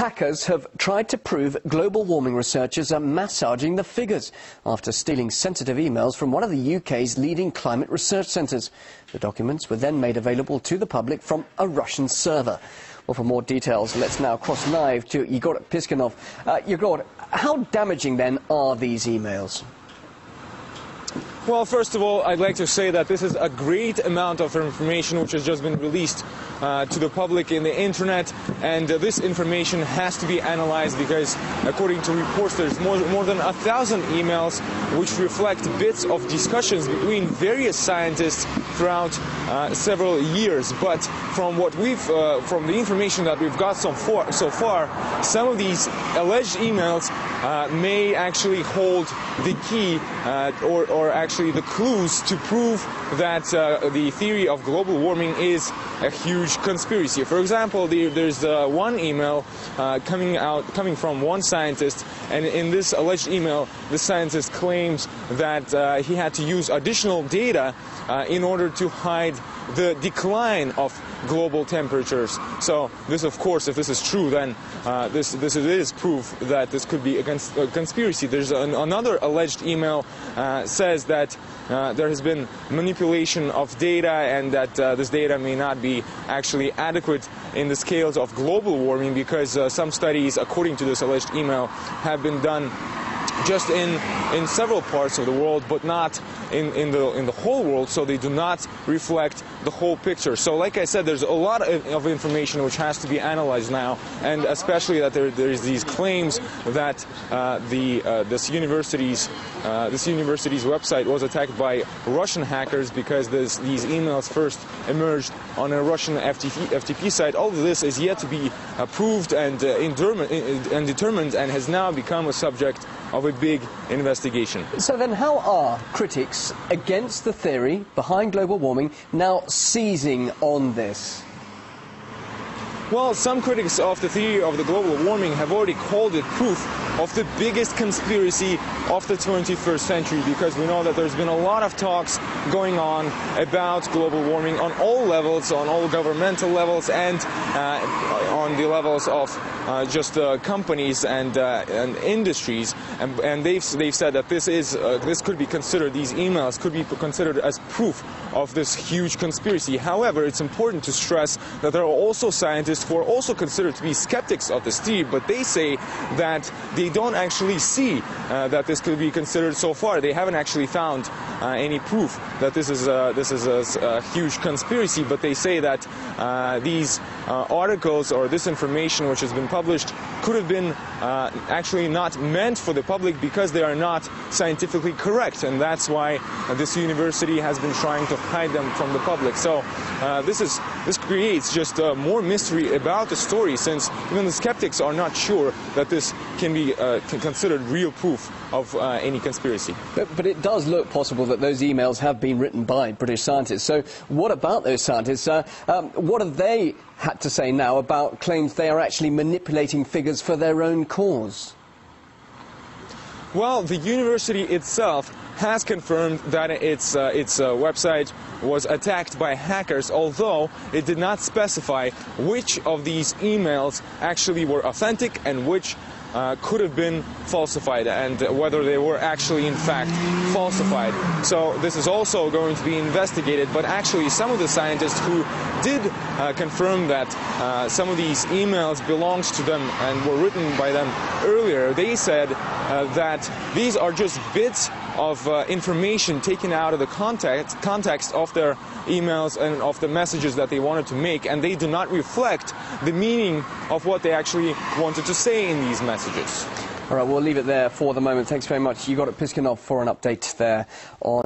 Hackers have tried to prove global warming researchers are massaging the figures after stealing sensitive emails from one of the UK's leading climate research centres. The documents were then made available to the public from a Russian server. Well, for more details, let's now cross live to Yegor Piskunov. Yegor, how damaging then are these emails? Well, first of all, I'd like to say that this is a great amount of information which has just been released to the public in the internet, and this information has to be analyzed because, according to reports, there's more than 1,000 emails which reflect bits of discussions between various scientists throughout several years. But from what from the information that we've got so far, some of these alleged emails may actually hold the key or actually the clues to prove that the theory of global warming is a huge conspiracy. For example, there's one email coming from one scientist, and in this alleged email, the scientist claims that he had to use additional data in order to hide the decline of global temperatures. So this, of course, if this is true, then this is proof that this could be a conspiracy. There's another alleged email says that there has been manipulation of data, and that this data may not be actually adequate in the scales of global warming because some studies, according to this alleged email, have been done just in several parts of the world, but not in the whole world, so they do not reflect the whole picture. So, like I said, there's a lot of information which has to be analyzed now, and especially that there's these claims that this university's website was attacked by Russian hackers because these emails first emerged on a Russian FTP site. All of this is yet to be proved and determined, and has now become a subject of a big investigation. So then how are critics against the theory behind global warming now seizing on this? Well, some critics of the theory of the global warming have already called it proof of the biggest conspiracy of the 21st century, because we know that there's been a lot of talks going on about global warming on all levels, on all governmental levels, and on the levels of just companies and industries, and they've said that this could be considered, these emails could be considered as proof of this huge conspiracy. However, it's important to stress that there are also scientists who are also considered to be skeptics of this theory, but they say that they don't actually see that this could be considered so far. They haven't actually found any proof that this is a huge conspiracy, but they say that these articles or this information which has been published could have been actually not meant for the public because they are not scientifically correct, and that's why this university has been trying to hide them from the public. So this creates just more mystery about the story, since even the skeptics are not sure that this can be considered real proof of any conspiracy. But it does look possible that those emails have been written by British scientists. So what about those scientists? What have they had to say now about claims they are actually manipulating figures for their own cause? Well, the university itself has confirmed that its website was attacked by hackers, although it did not specify which of these emails actually were authentic and which could have been falsified, and whether they were actually in fact falsified. So this is also going to be investigated, but actually some of the scientists who did confirm that some of these emails belongs to them and were written by them earlier, they said that these are just bits of information taken out of the context of their emails and of the messages that they wanted to make, and they do not reflect the meaning of what they actually wanted to say in these messages. All right, we'll leave it there for the moment. Thanks very much. Yegor Piskunov for an update there on